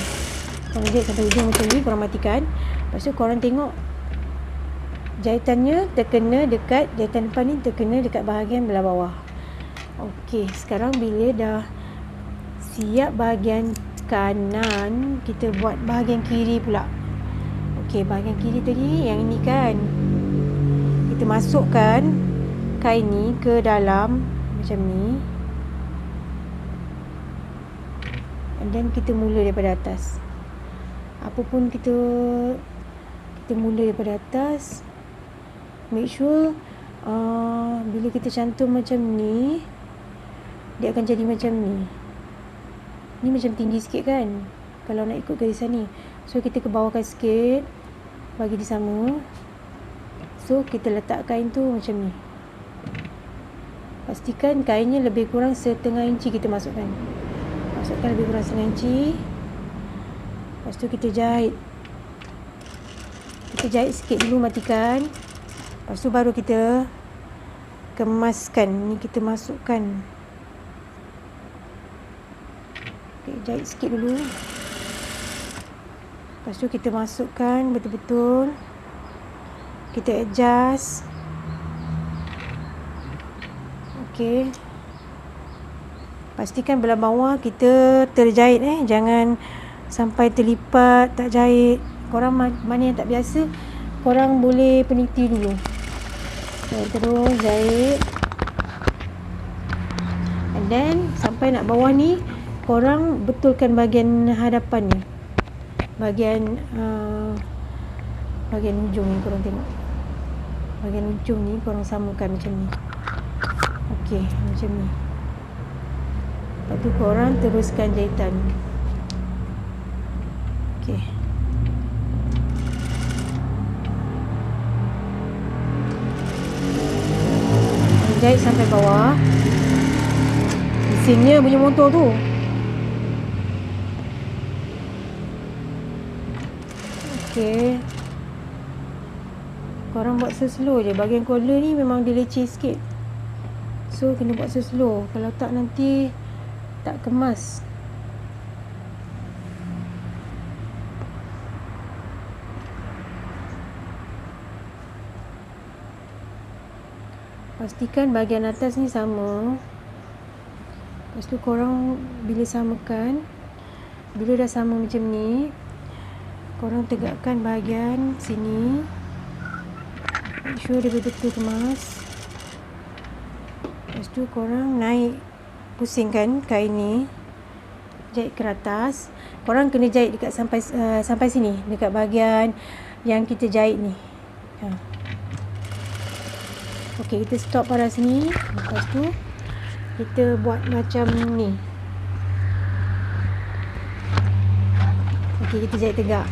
Korang jahit sampai hujung macam ni, korang matikan. Lepas tu korang tengok jahitannya terkena dekat, jahitan depan ni terkena dekat bahagian belah bawah. Okey, sekarang bila dah siap bahagian kanan, kita buat bahagian kiri pula. Okey, bahagian kiri tadi yang ini kan. Kita masukkan kain ni ke dalam macam ni. Dan kita mula daripada atas. Apa pun kita mula daripada atas. Make sure bila kita cantum macam ni, dia akan jadi macam ni. Ni macam tinggi sikit kan, kalau nak ikut garisan ni. So kita ke bawahkan sikit, bagi dia sama. So kita letak kain tu macam ni. Pastikan kainnya lebih kurang setengah inci kita masukkan. Masukkan lebih kurang setengah inci. Lepas tu kita jahit. Kita jahit sikit dulu, matikan. Lepas tu baru kita kemaskan. Ni kita masukkan. Okay, jahit sikit dulu. Lepas tu kita masukkan betul-betul. Kita adjust. Okey. Pastikan belah bawah kita terjahit jangan sampai terlipat tak jahit. Korang mana yang tak biasa, korang boleh peniti dulu. Terus jahit. And then sampai nak bawah ni, korang betulkan bahagian hadapan ni. Bahagian hujung ni korang tengok. Bahagian hujung ni korang samakan macam ni. Okey, macam ni. Lepas tu korang teruskan jahitan. Okey. Jahit sampai bawah. Mesinnya bunyi motor tu. Okey. Korang buat slow je. Bahagian collar ni memang dia leceh sikit. So kena buat slow. Kalau tak nanti tak kemas. Pastikan bahagian atas ni sama. Lepas tu korang bila samakan, bila dah sama macam ni, korang tegakkan bahagian sini. Make sure dia betul-betul kemas. Lepas tu korang naik, pusingkan kain ni, jahit ke atas. Korang kena jahit dekat sampai sini, dekat bahagian yang kita jahit ni. Okey, kita stop pada sini. Lepas tu kita buat macam ni. Okey, kita jahit tegak.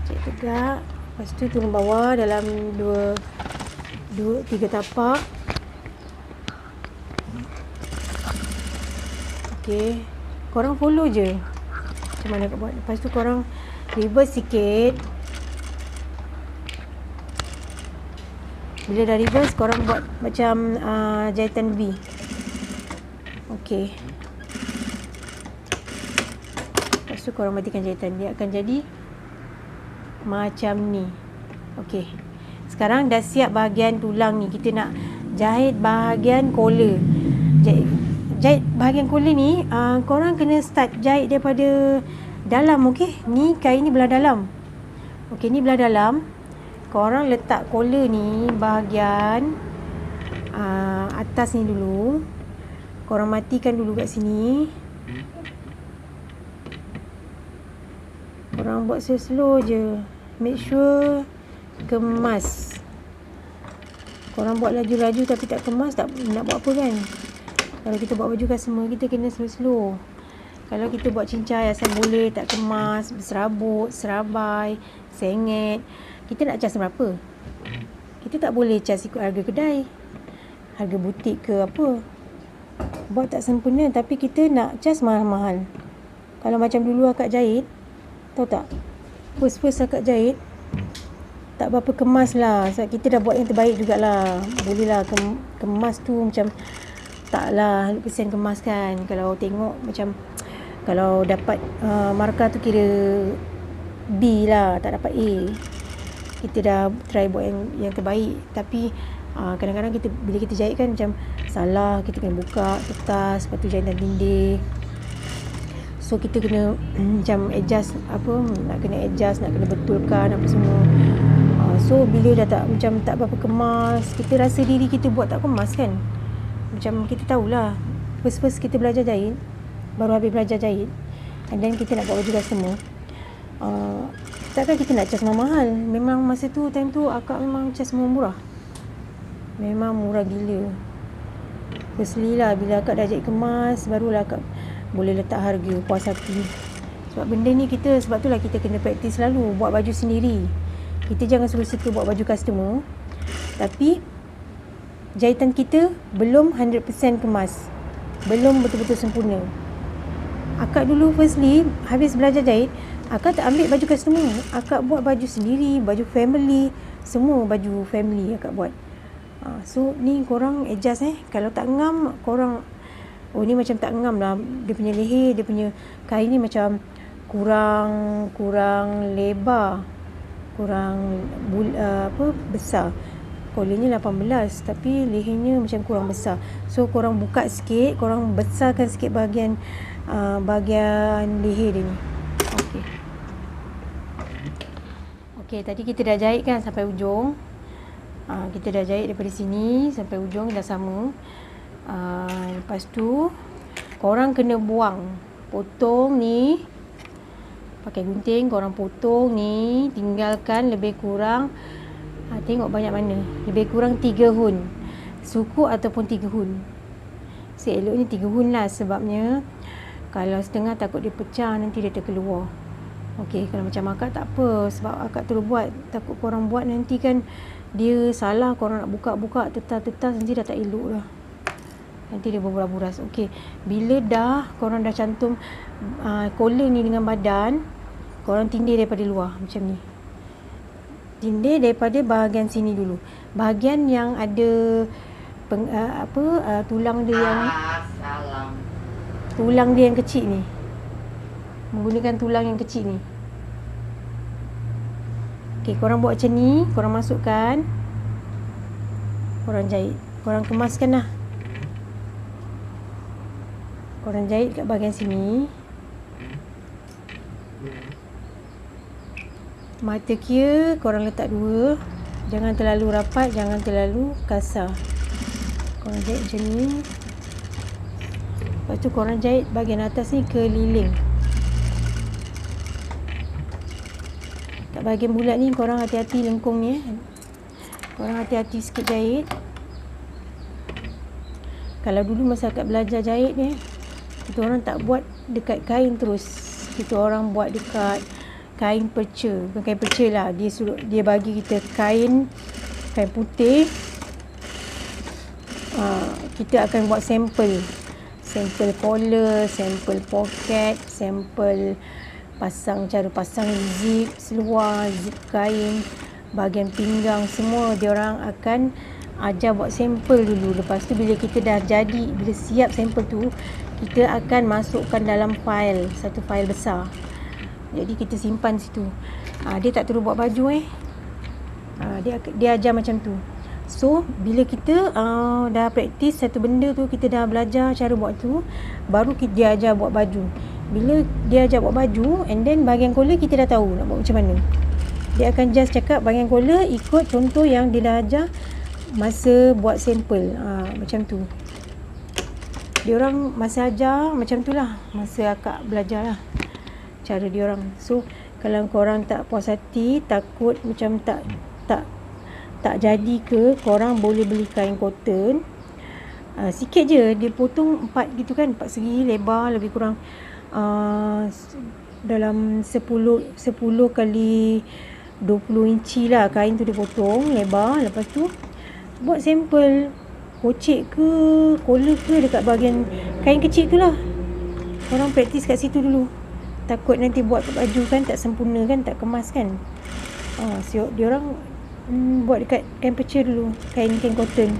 Jahit tegak. Lepas tu turun bawah dalam 2-3 tapak. Okey, korang follow je macam mana nak buat. Lepas tu korang reverse sikit. Bila dah reverse, korang buat macam jahitan V. Okey. Lepas tu korang matikan jahitan. Dia akan jadi macam ni. Okey. Sekarang dah siap bahagian tulang ni. Kita nak jahit bahagian collar. Jahit bahagian collar ni, korang kena start jahit daripada dalam. Okey. Ni kain ni belah dalam. Okey, ni belah dalam. Korang letak collar ni bahagian atas ni dulu. Korang matikan dulu kat sini. Korang buat slow-slow je. Make sure kemas. Korang buat laju-laju tapi tak kemas, tak nak buat apa kan? Kalau kita buat baju customer, kita kena slow-slow. Kalau kita buat cincai asal boleh, tak kemas, berserabut, serabai, sengit, kita nak cas berapa? Kita tak boleh cas ikut harga kedai, harga butik ke apa. Buat tak sempurna tapi kita nak cas mahal-mahal. Kalau macam dulu akak jahit, tahu tak? First akak jahit, tak berapa kemas lah. Sebab kita dah buat yang terbaik jugalah. Boleh lah kemas tu macam taklah 100% kemas kan. Kalau tengok macam kalau dapat markah tu kira B lah, tak dapat A. Kita dah try buat yang terbaik. Tapi kadang-kadang bila kita jahit kan macam salah, kita kena buka kertas, lepas tu jahitan tindih. So kita kena macam adjust nak kena betulkan apa semua. So bila dah tak berapa kemas, kita rasa diri kita buat tak kemas kan. Macam kita tahulah first kita belajar jahit, baru habis belajar jahit, and then kita nak buat baju customer. Takkan kita nak cas mahal. Memang masa tu, time tu akak memang cas murah. Memang murah gila. Firstly lah, bila akak dah jahit kemas, barulah akak boleh letak harga, puas hati. Sebab benda ni sebab tu lah kita kena praktis selalu buat baju sendiri. Kita jangan suka-suka buat baju customer tapi jahitan kita belum 100% kemas, belum betul-betul sempurna. Akak dulu firstly habis belajar jahit, akak tak ambil baju customer, akak buat baju sendiri, baju family, semua baju family akak buat. So ni korang adjust kalau tak ngam korang, oh ni macam tak ngam lah, dia punya leher, dia punya kain ni macam kurang lebar, kurang besar. Collarnya 18 tapi lehernya macam kurang besar. So korang buka sikit, korang besarkan sikit bahagian leher dia ni. Okey, tadi kita dah jahit kan sampai ujung. Kita dah jahit daripada sini sampai ujung dah sama. Lepas tu korang kena potong ni pakai gunting, korang potong ni, tinggalkan lebih kurang tengok banyak mana, lebih kurang 3 hun suku ataupun 3 hun. Seeloknya 3 hun lah, sebabnya kalau setengah takut dia pecah, nanti dia terkeluar. Okey, kalau macam akak tak apa, sebab akak terus buat. Takut korang buat nanti kan dia salah, korang nak buka-buka tetas-tetas, nanti dah tak elok dah, nanti dia berburas-buras. Okey, bila korang dah cantum collar ni dengan badan, korang tindih daripada luar macam ni. Tindih daripada bahagian sini dulu, bahagian yang ada tulang dia yang kecil ni, menggunakan tulang yang kecil ni. Okey, korang buat macam ni, korang masukkan, korang jahit, korang kemaskan lah. Korang jahit kat bahagian sini. Mata kia korang letak 2, jangan terlalu rapat, jangan terlalu kasar. Korang jahit macam ni. Lepas tu korang jahit bahagian atas ni keliling. Kat bahagian bulat ni korang hati-hati lengkung ni. Korang hati-hati sikit jahit. Kalau dulu masa akak belajar jahit ni, kita orang tak buat dekat kain terus, kita orang buat dekat kain perca. Bukan kain perca lah, dia bagi kita kain putih. Kita akan buat sampel collar, sampel poket, sampel cara pasang zip seluar, zip kain, bahagian pinggang, semua dia orang akan ajar buat sampel dulu. Lepas tu bila kita dah jadi, bila siap sampel tu, kita akan masukkan dalam satu file besar. Jadi kita simpan situ. Dia tak terus buat baju dia ajar macam tu. So bila kita dah praktis satu benda tu, kita dah belajar cara buat tu, baru dia ajar buat baju. Bila dia ajar buat baju, and then bahagian collar kita dah tahu nak buat macam mana. Dia akan just cakap bahagian collar ikut contoh yang dia dah ajar masa buat sampel. Macam tu. Dia orang masa ajar macam tu lah, masa akak belajar lah cara dia orang. So Kalau korang tak puas hati, takut macam tak jadi ke, korang boleh beli kain cotton. Sikit je, dia potong 4 gitu kan, 4 segi lebar, lebih kurang dalam 10 kali 20 inci lah kain tu dia potong lebar. Lepas tu buat sampel kocek ke, collar ke dekat bahagian kain kecil tu lah. Korang praktis kat situ dulu. Takut nanti buat baju kan tak sempurna kan, tak kemas kan. So diorang buat dekat kain pecah dulu, kain cotton.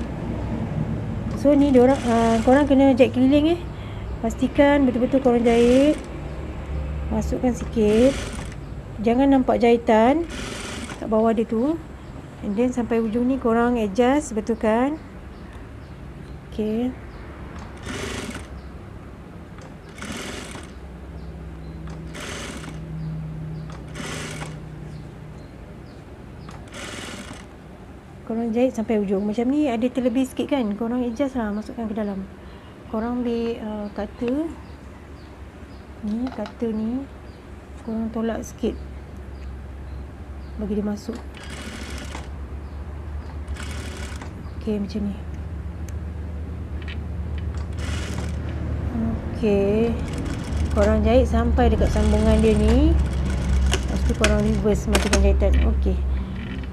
So ni diorang korang kena jahit keliling pastikan betul-betul korang jahit. Masukkan sikit, jangan nampak jahitan kat bawah dia tu. And then sampai ujung ni korang adjust, betulkan. Okay. Korang jahit sampai ujung. Macam ni ada terlebih sikit kan, korang adjust lah, masukkan ke dalam. Korang ambil cutter ni, korang tolak sikit bagi dia masuk. Okay, macam ni. Okay, korang jahit sampai dekat sambungan dia ni. Lepas tu korang reverse matikan jahitan.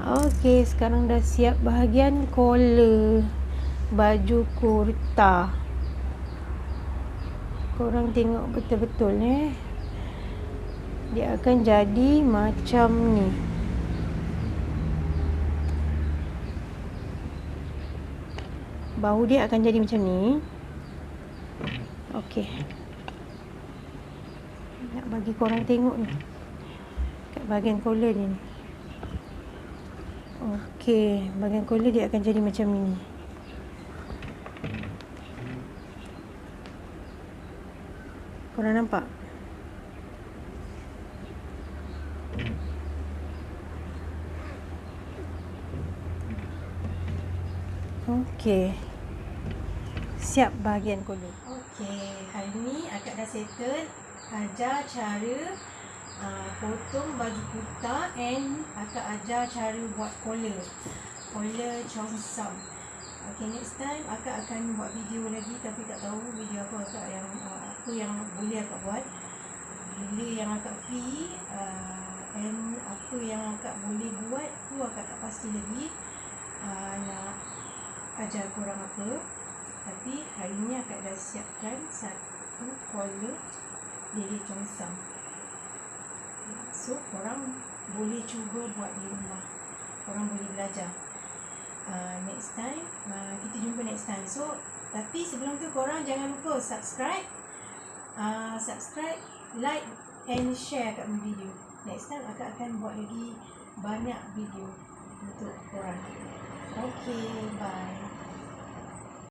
Okay, sekarang dah siap bahagian collar baju kurta. Korang tengok betul-betul dia akan jadi macam ni. Bahu dia akan jadi macam ni. Okay, nak bagi korang tengok ni kat bahagian collar ni. Okay, bahagian collar dia akan jadi macam ni. Korang nampak? Okay, siap bahagian collar. Okay, hari ni akak dah settle ajar cara potong baju kurta, and akak ajar cara buat collar cheongsam. Okay, next time akak akan buat video lagi, tapi tak tahu video apa yang boleh akak buat, bila yang akak free, and apa yang akak boleh buat tu akak tak pasti lagi nak ajar korang apa. Tapi hari ni akak dah siapkan satu collar lele cheongsam. So korang boleh cuba buat di rumah, korang boleh belajar. Next time kita jumpa next time. So tapi sebelum tu korang jangan lupa subscribe, like and share kat video. Next time akak akan buat lagi banyak video untuk korang. Okay, bye.